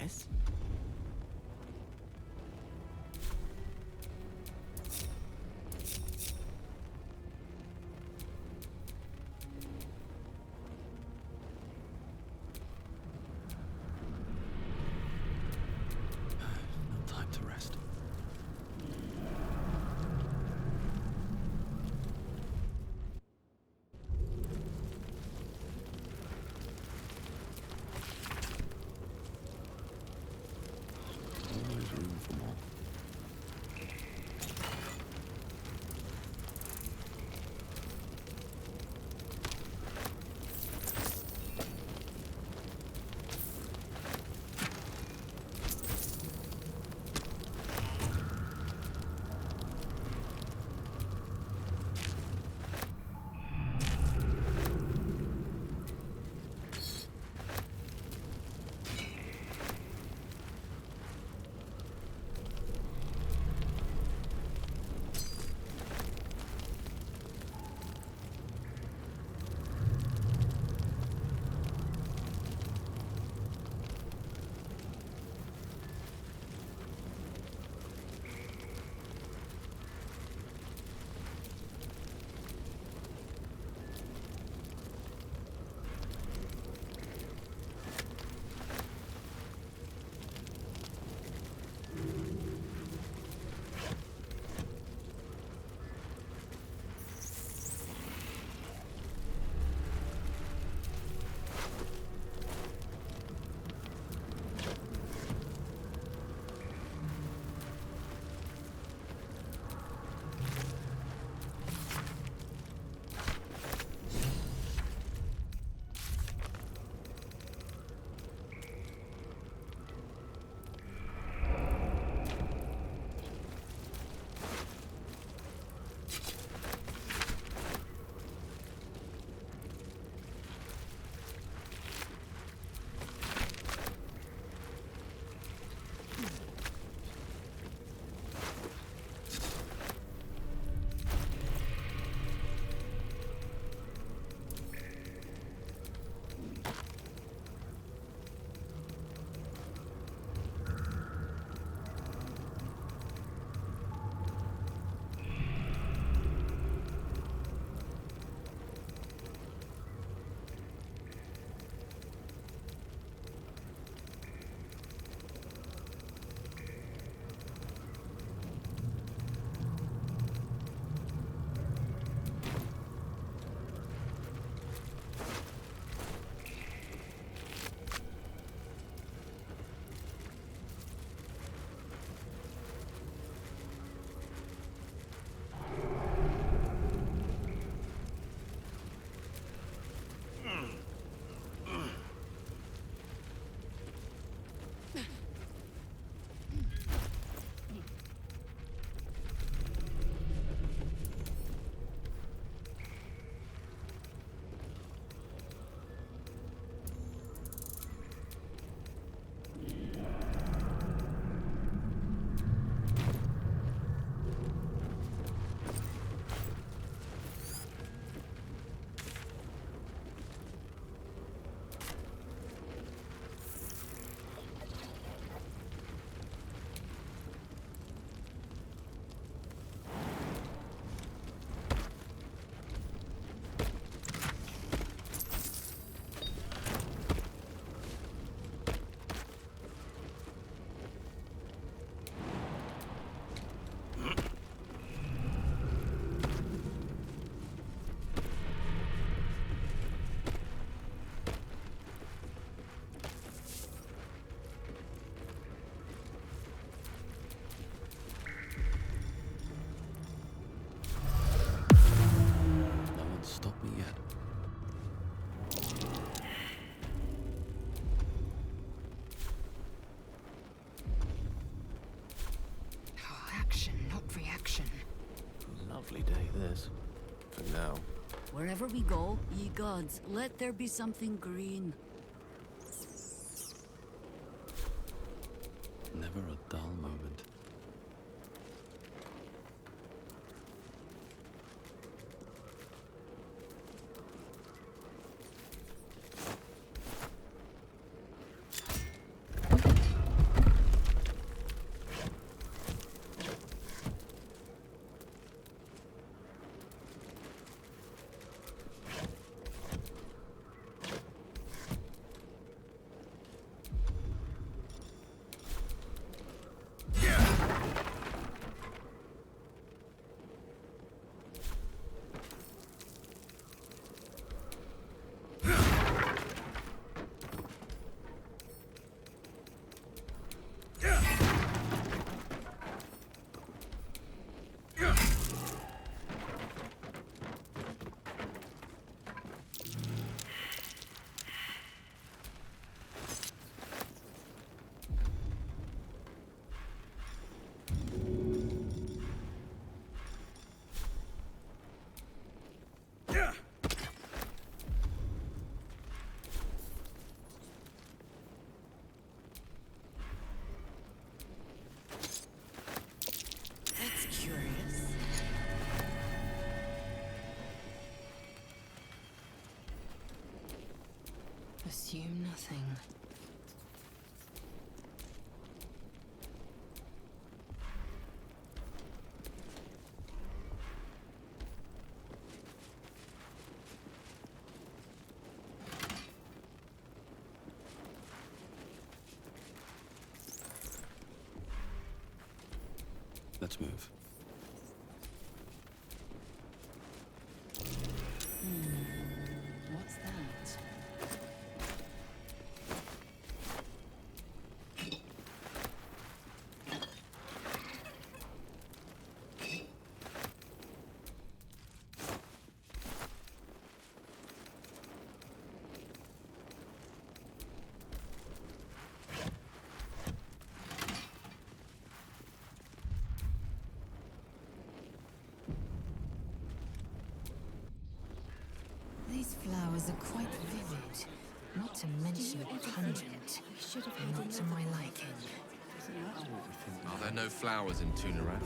guess. No time to rest. Always room for more. Lovely day, this. For now. Wherever we go, ye gods, let there be something green. Never a dull moment. Assume nothing. Let's move. What's that? These flowers are quite vivid, not to mention pungent, and not to my liking. Are there no flowers in Tunarath?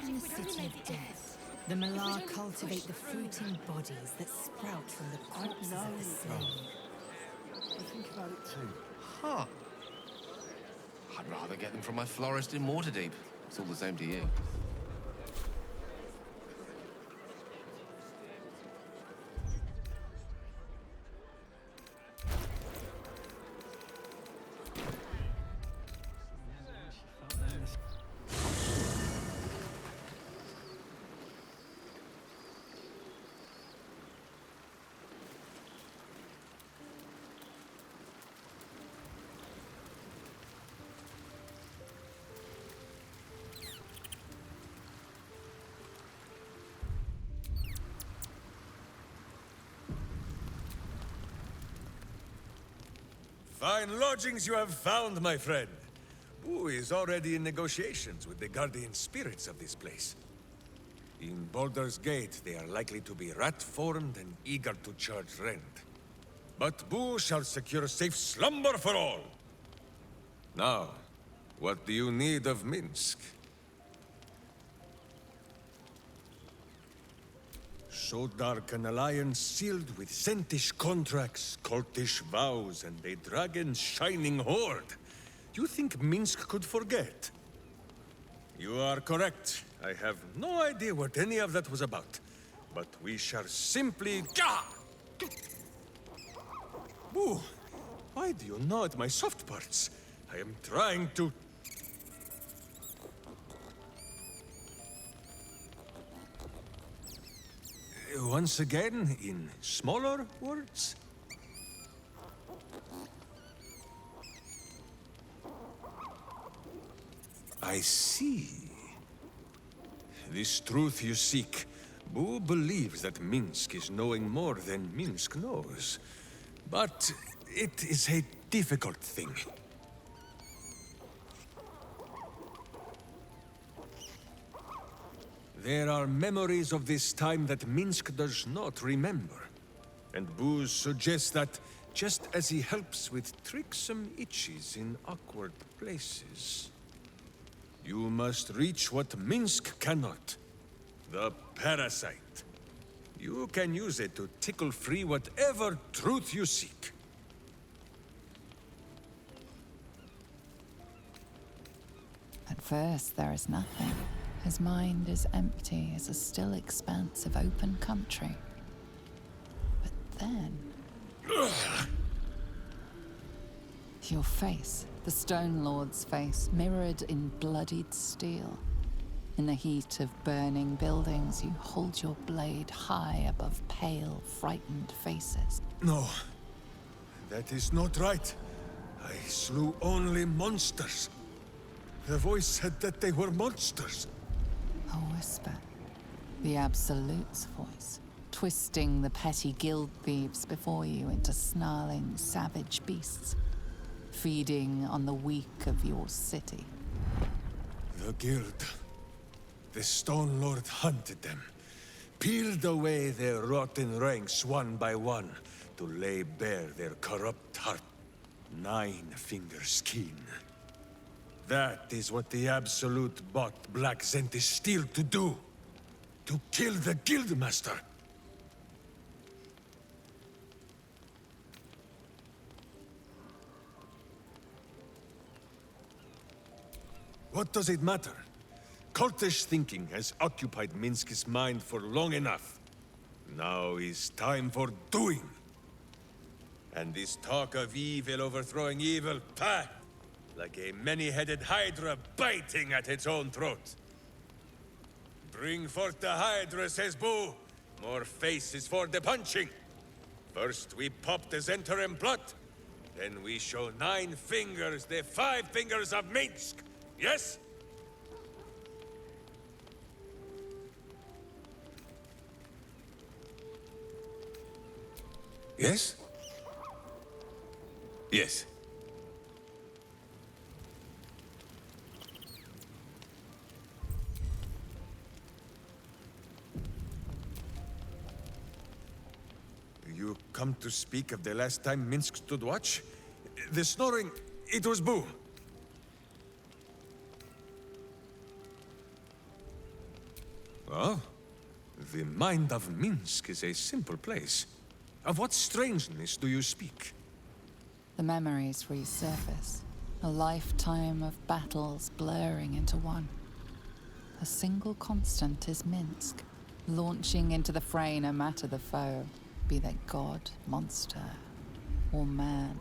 In the city of death, the Malar cultivate the fruiting bodies that sprout from the corpses of the slain. Huh. I'd rather get them from my florist in Waterdeep. It's all the same to you. Fine lodgings you have found, my friend. Boo is already in negotiations with the guardian spirits of this place. In Baldur's Gate, they are likely to be rat-formed and eager to charge rent. But Boo shall secure safe slumber for all. Now, what do you need of Minsk? So dark an alliance sealed with Sentish contracts, cultish vows, and a dragon's shining hoard. You think Minsk could forget? You are correct. I have no idea what any of that was about. But we shall simply... Gah! Boo! Why do you gnaw at my soft parts? I am trying to... Once again, in smaller words? I see. This truth you seek. Boo believes that Minsk is knowing more than Minsk knows. But it is a difficult thing. There are memories of this time that Minsk does not remember. And Boo suggests that, just as he helps with tricksome itches in awkward places, you must reach what Minsk cannot. The parasite. You can use it to tickle free whatever truth you seek. At first, there is nothing. His mind is empty as a still expanse of open country. But then... Your face, the Stone Lord's face, mirrored in bloodied steel. In the heat of burning buildings, you hold your blade high above pale, frightened faces. No, that is not right. I slew only monsters. The voice said that they were monsters. A whisper. The Absolute's voice, twisting the petty guild thieves before you into snarling, savage beasts, feeding on the weak of your city. The guild. The Stone Lord hunted them, peeled away their rotten ranks one by one to lay bare their corrupt heart. Nine-finger skin. That is what the Absolute bought Black Zentish Steel to do. To kill the Guildmaster. what does it matter? Cultish thinking has occupied Minsk's mind for long enough. Now is time for doing. And this talk of evil overthrowing evil, pah! Like a many-headed hydra biting at its own throat. Bring forth the hydra, says Boo. More faces for the punching. First we pop the Zentarim plot, then we show 9 fingers, the 5 fingers of Minsk. Yes? Yes? Yes. You come to speak of the last time Minsk stood watch? The snoring, it was Boo. Oh? The mind of Minsk is a simple place. Of what strangeness do you speak? The memories resurface. A lifetime of battles blurring into one. A single constant is Minsk, launching into the fray no matter the foe, be they god, monster, or man.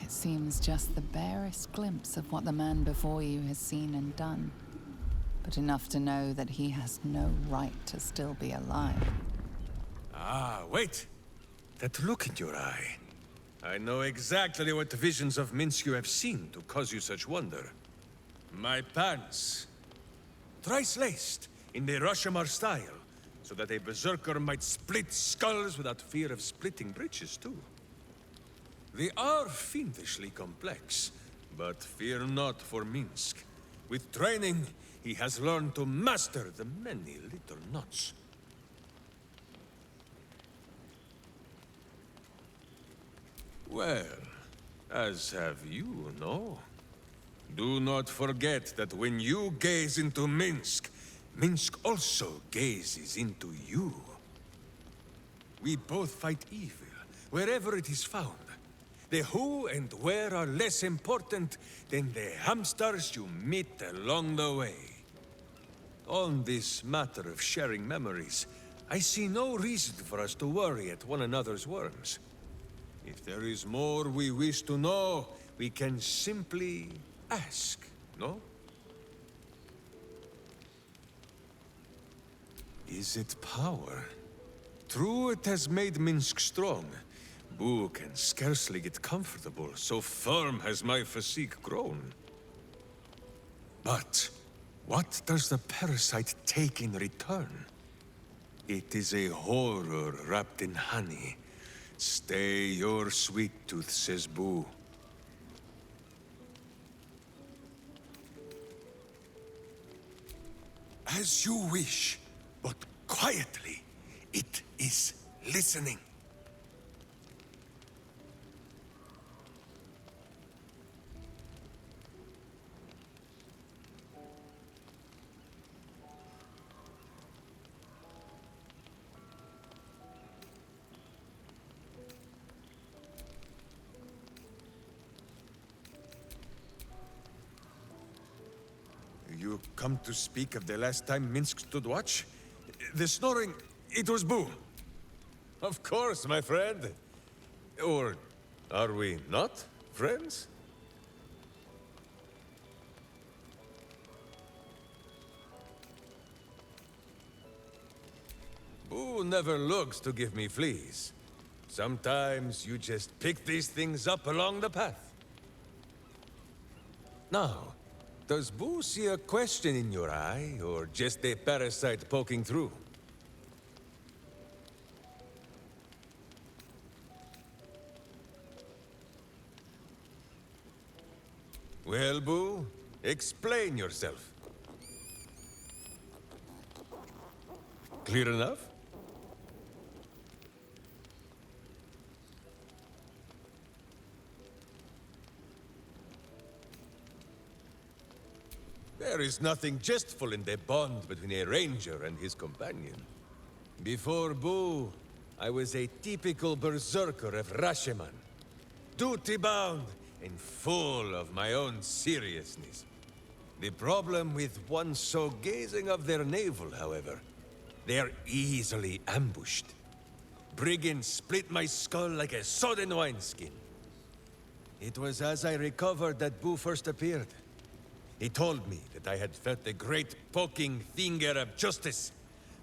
It seems just the barest glimpse of what the man before you has seen and done, but enough to know that he has no right to still be alive. Ah, wait! That look in your eye. I know exactly what visions of Minsk you have seen to cause you such wonder. My pants. Thrice laced, in the Rashomar style, so that a berserker might split skulls without fear of splitting britches, too. They are fiendishly complex, but fear not for Minsk. With training, he has learned to master the many little knots. Well, as have you, no? Do not forget that when you gaze into Minsk, Minsk also gazes into you. We both fight evil, wherever it is found. The who and where are less important than the hamsters you meet along the way. On this matter of sharing memories, I see no reason for us to worry at one another's worms. If there is more we wish to know, we can simply ask, no? Is it power? True, it has made Minsk strong. Boo can scarcely get comfortable, so firm has my physique grown. But what does the parasite take in return? It is a horror wrapped in honey. Stay your sweet tooth, says Boo. As you wish, but quietly. It is listening. You come to speak of the last time Minsk stood watch? The snoring, it was Boo. Of course, my friend. Or are we not friends? Boo never looks to give me fleas. Sometimes you just pick these things up along the path. Now, does Boo see a question in your eye, or just a parasite poking through? Well, Boo, explain yourself. Clear enough? There is nothing jestful in the bond between a ranger and his companion. Before Boo, I was a typical berserker of Rashomon. Duty-bound and full of my own seriousness. The problem with one so gazing of their navel, however, they are easily ambushed. Brigands split my skull like a sodden wineskin. It was as I recovered that Boo first appeared. He told me that I had felt the great poking finger of justice,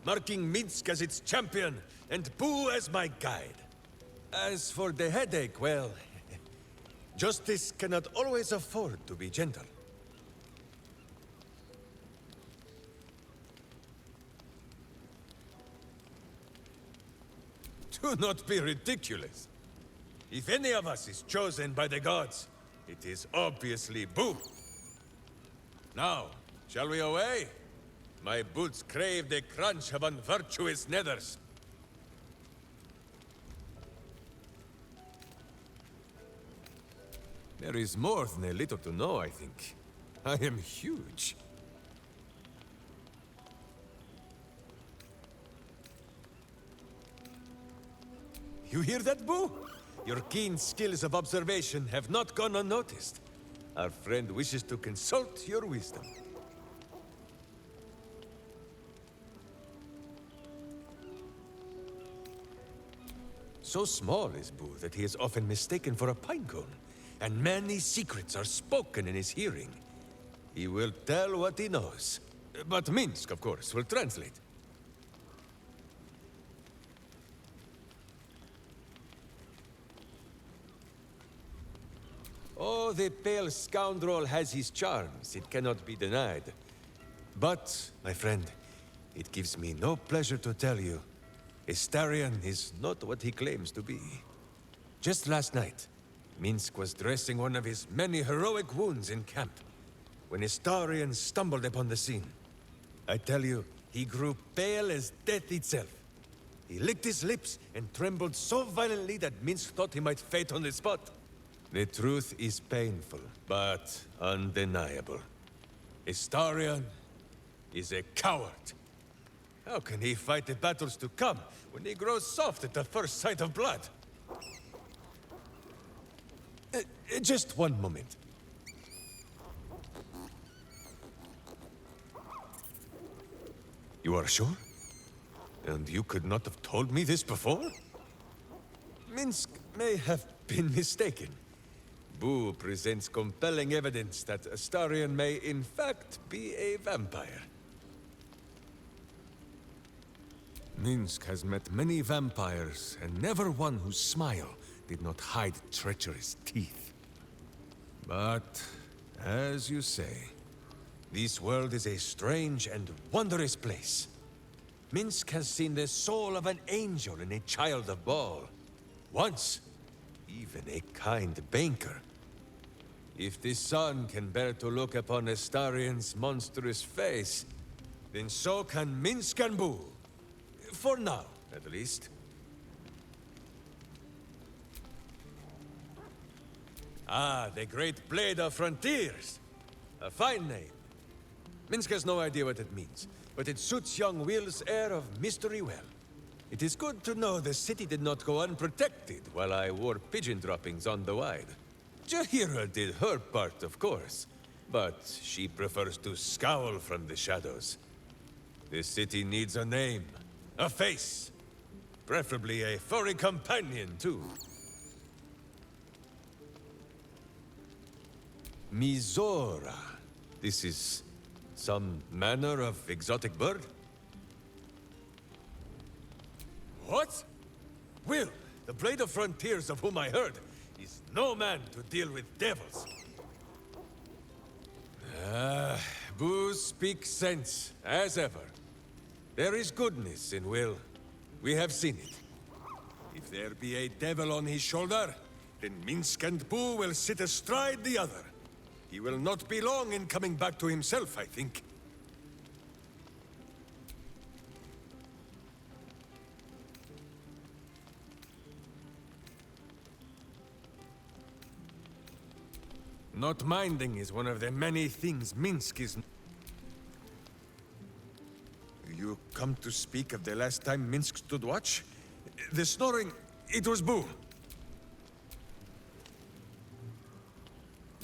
marking Minsk as its champion and Boo as my guide. As for the headache, well, justice cannot always afford to be gentle. Do not be ridiculous. If any of us is chosen by the gods, it is obviously Boo. Now, shall we away? My boots crave the crunch of unvirtuous nethers. There is more than a little to know, I think. I am huge. You hear that, Boo? Your keen skills of observation have not gone unnoticed. Our friend wishes to consult your wisdom. So small is Boo that he is often mistaken for a pinecone, and many secrets are spoken in his hearing. He will tell what he knows. But Minsk, of course, will translate. Oh, the pale scoundrel has his charms, it cannot be denied. But, my friend, it gives me no pleasure to tell you, Astarion is not what he claims to be. Just last night, Minsk was dressing one of his many heroic wounds in camp, when Astarion stumbled upon the scene. I tell you, he grew pale as death itself. He licked his lips and trembled so violently that Minsk thought he might faint on the spot. The truth is painful, but undeniable. Astarion is a coward. How can he fight the battles to come when he grows soft at the first sight of blood? Just one moment. You are sure? And you could not have told me this before? Minsk may have been mistaken. Boo presents compelling evidence that Astarion may in fact be a vampire. Minsk has met many vampires, and never one whose smile did not hide treacherous teeth. But, as you say, this world is a strange and wondrous place. Minsk has seen the soul of an angel in a child of Baal. Once, even a kind banker. If the sun can bear to look upon Astarion's monstrous face, then so can Minsk and Boo. For now, at least. Ah, the Great Blade of Frontiers. A fine name. Minsk has no idea what it means, but it suits young Will's air of mystery well. It is good to know the city did not go unprotected while I wore pigeon droppings on the wide. Jahira did her part, of course, but she prefers to scowl from the shadows. The city needs a name, a face, preferably a furry companion, too. Mizora. This is some manner of exotic bird? What? Will, the Blade of Frontiers of whom I heard, is no man to deal with devils. Boo speaks sense, as ever. There is goodness in Will. We have seen it. If there be a devil on his shoulder, then Minsk and Boo will sit astride the other. He will not be long in coming back to himself, I think. Not minding is one of the many things Minsk is... You come to speak of the last time Minsk stood watch? The snoring, it was Boo.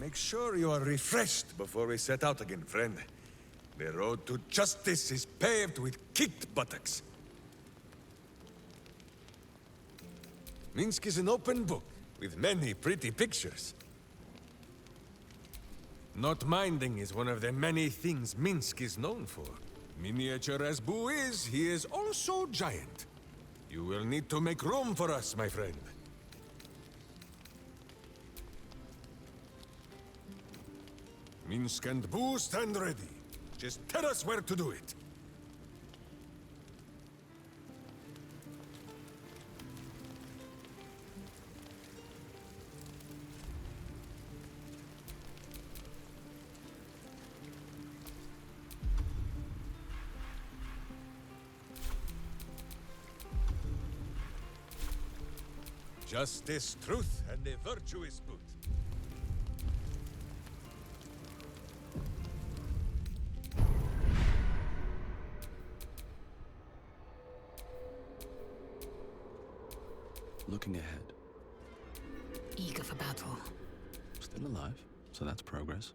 Make sure you are refreshed before we set out again, friend. The road to justice is paved with kicked buttocks. Minsk is an open book, with many pretty pictures. Not minding is one of the many things Minsk is known for. Miniature as Boo is, he is also giant. You will need to make room for us, my friend. Minsk and Boo stand ready. Just tell us where to do it. Justice, truth, and a virtuous boot. Looking ahead. Eager for battle. Still alive, so that's progress.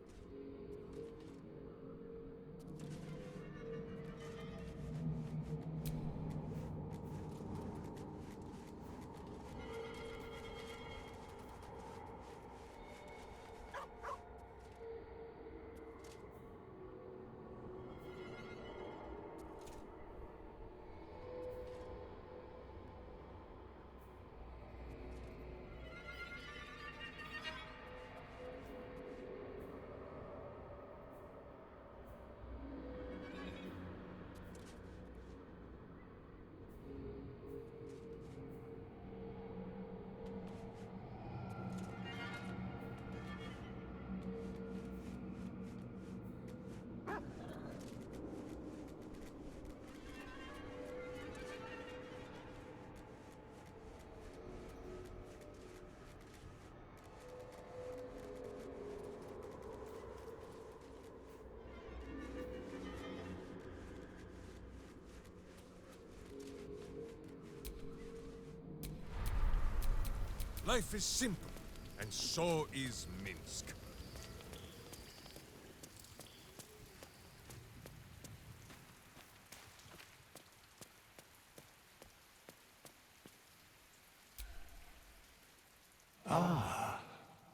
Life is simple, and so is Minsk.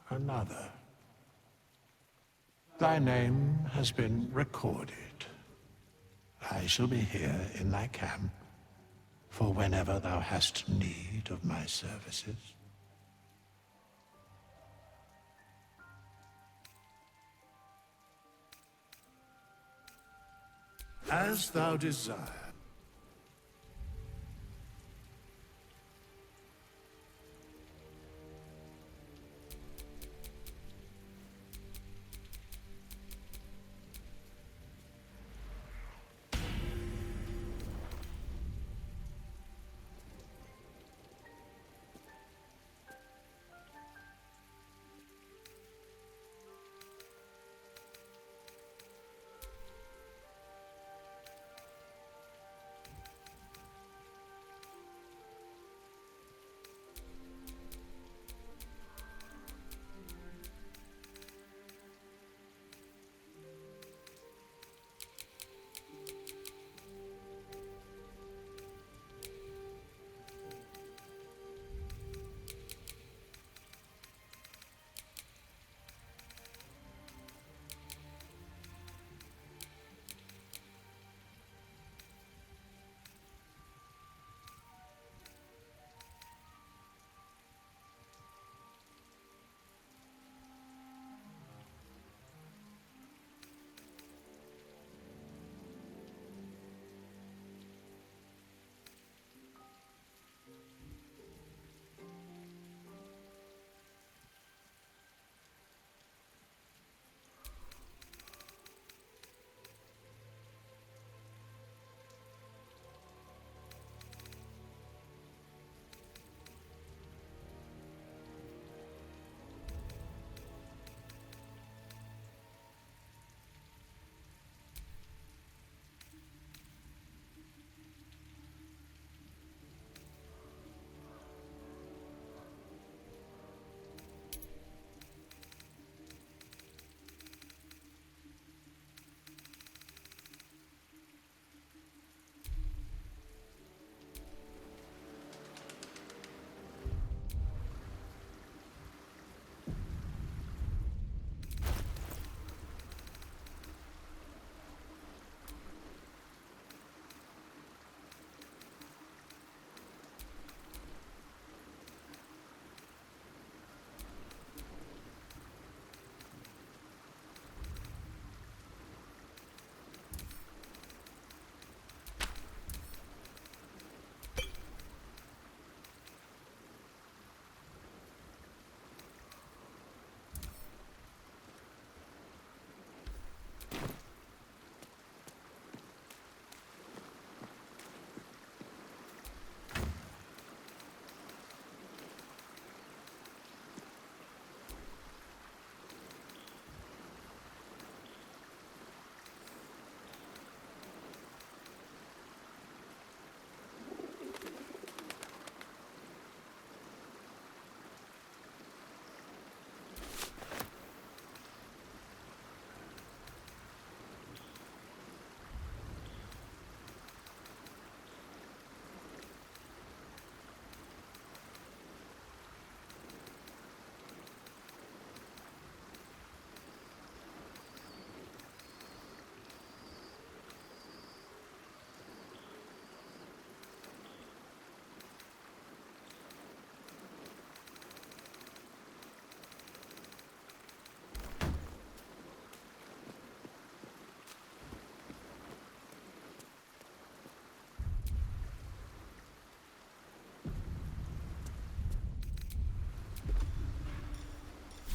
Another. Thy name has been recorded. I shall be here in thy camp for whenever thou hast need of my services. As thou desire.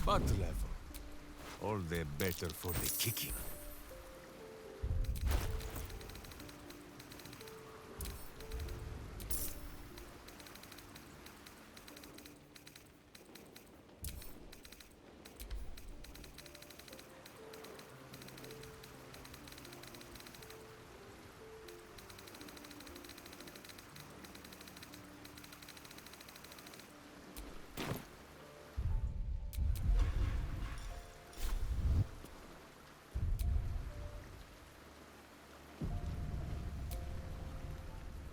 butt level. All the better for the kicking.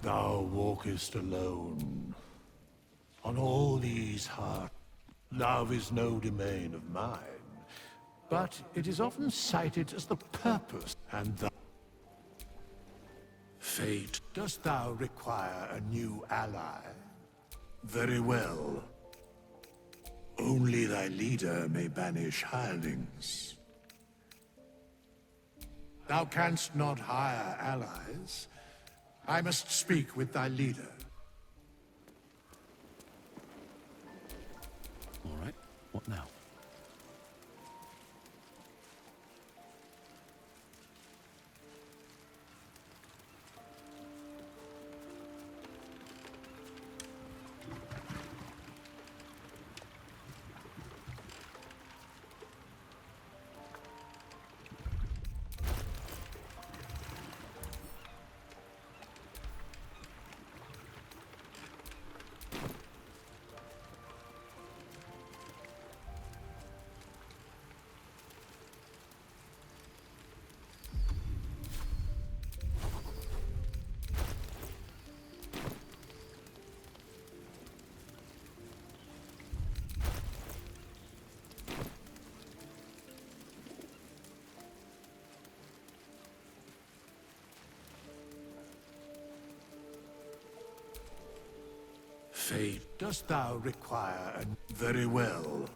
Thou walkest alone. On all these hearts, love is no domain of mine, but it is often cited as the purpose, and the fate. Dost thou require a new ally? Very well. Only thy leader may banish hirelings. Thou canst not hire allies. I must speak with thy leader. All right, what now? Fate, dost thou require a... Very well.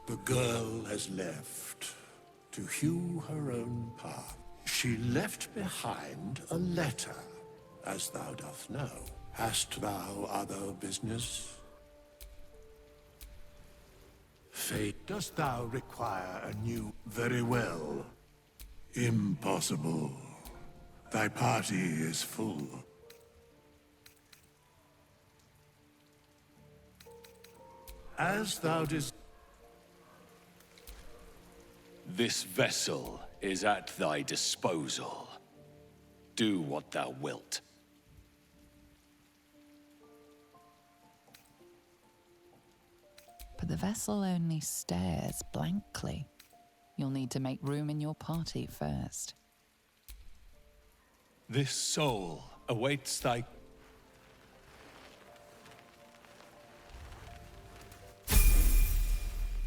The girl has left to hew her own path. She left behind a letter, as thou dost know. Hast thou other business? Fate, dost thou require a new... Very well. Impossible. Thy party is full. As thou This vessel is at thy disposal. Do what thou wilt. But the vessel only stares blankly. You'll need to make room in your party first. This soul awaits thy...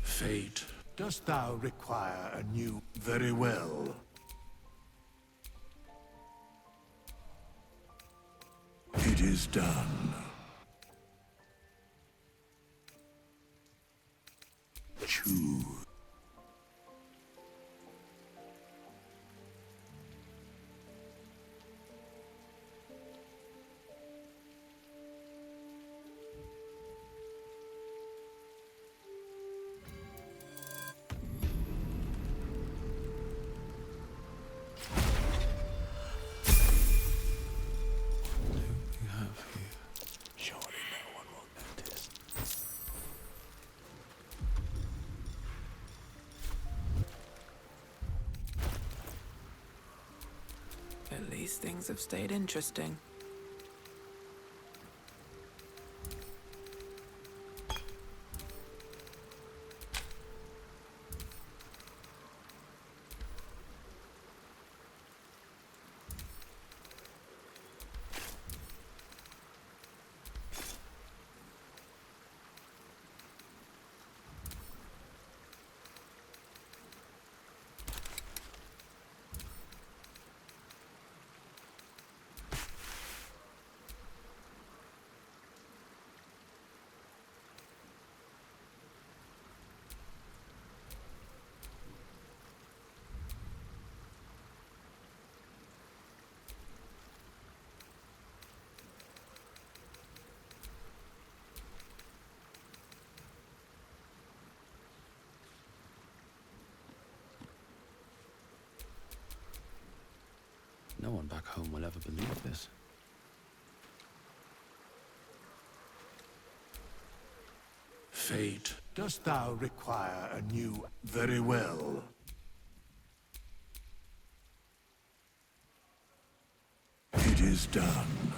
Fate, dost thou require a new... Very well. It is done. Choose. At least things have stayed interesting. No one back home will ever believe this. Fate, dost thou require a new... Very well. It is done.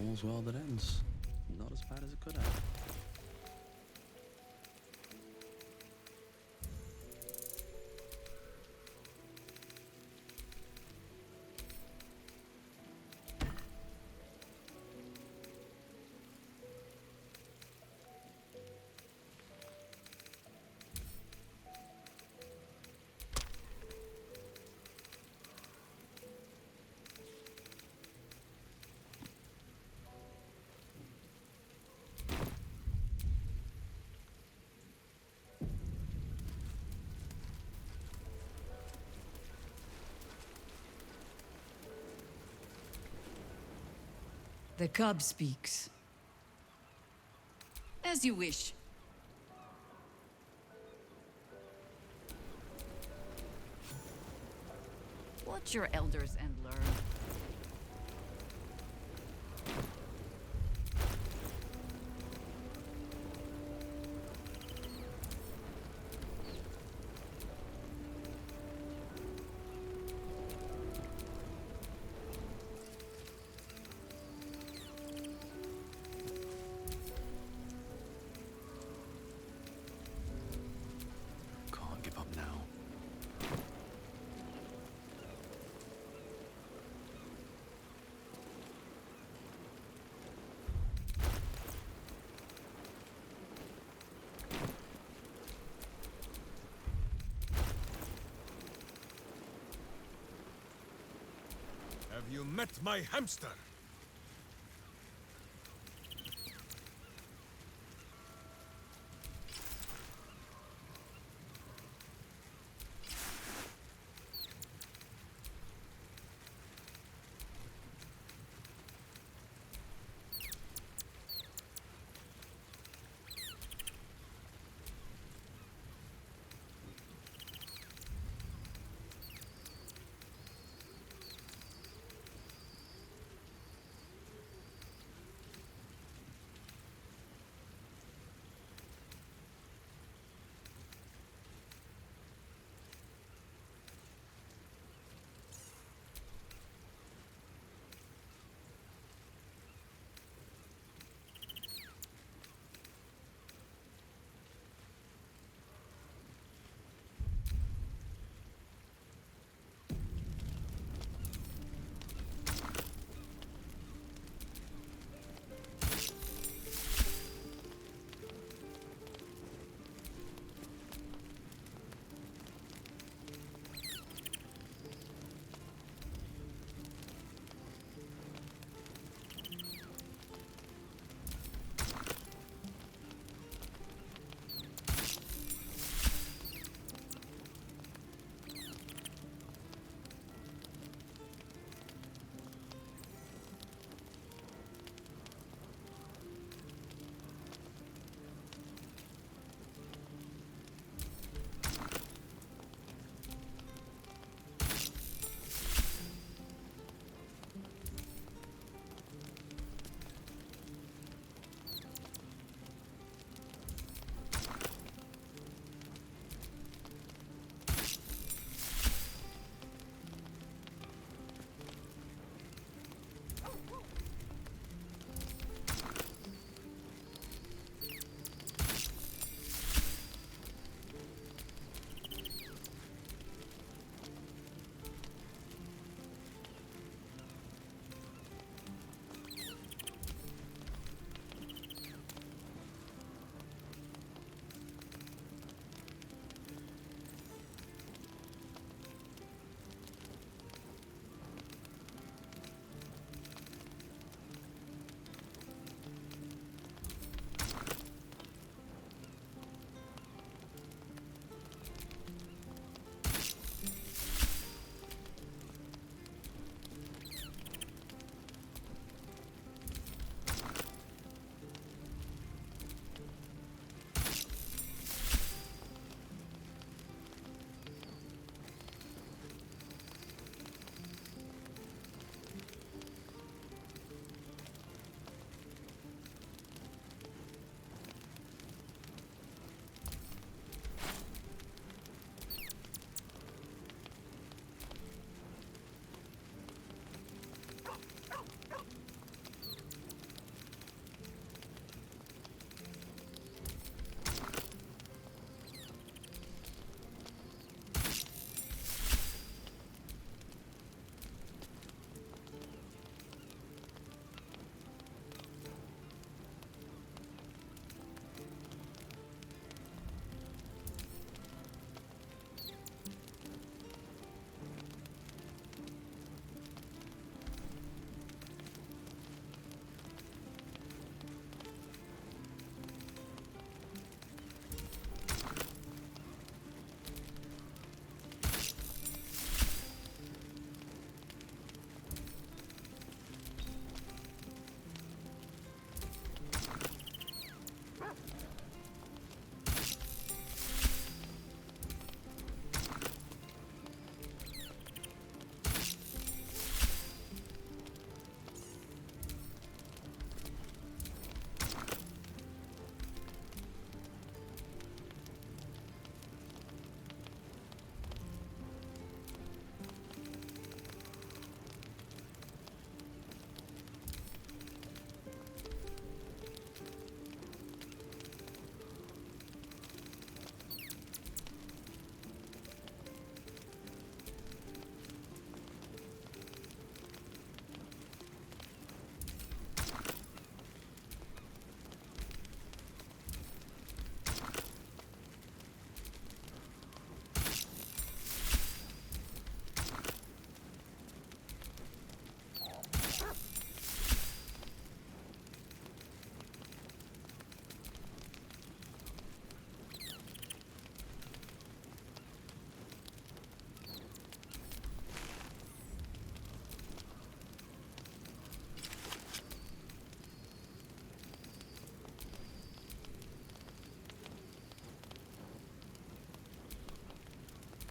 All's well that ends. Not as bad as it could have. The cub speaks. As you wish. Watch your elders and learn. Can't give up now. Have you met my hamster?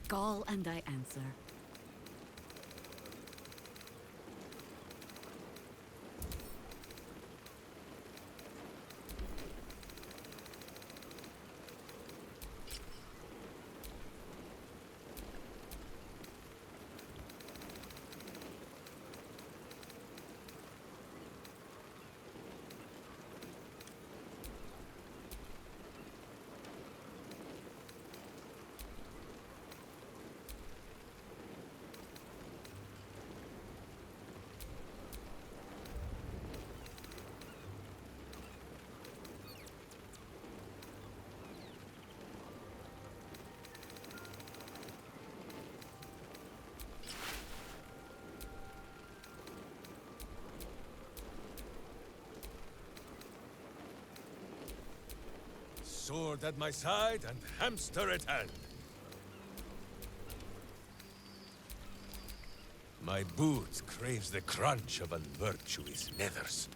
Call and I answer. Sword at my side and hamster at hand. My boot craves the crunch of unvirtuous nethers.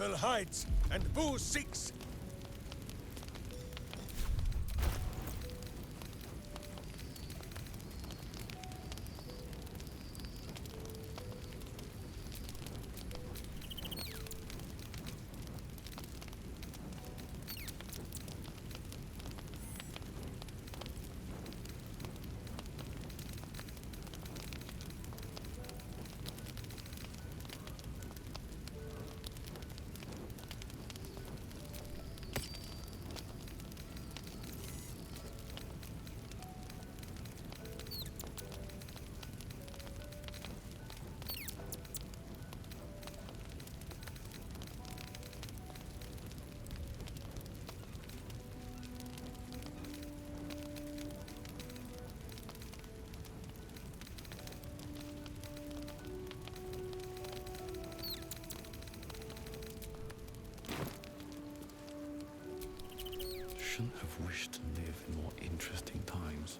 Evil hides, and Boo seeks. Shouldn't have wished to live in more interesting times.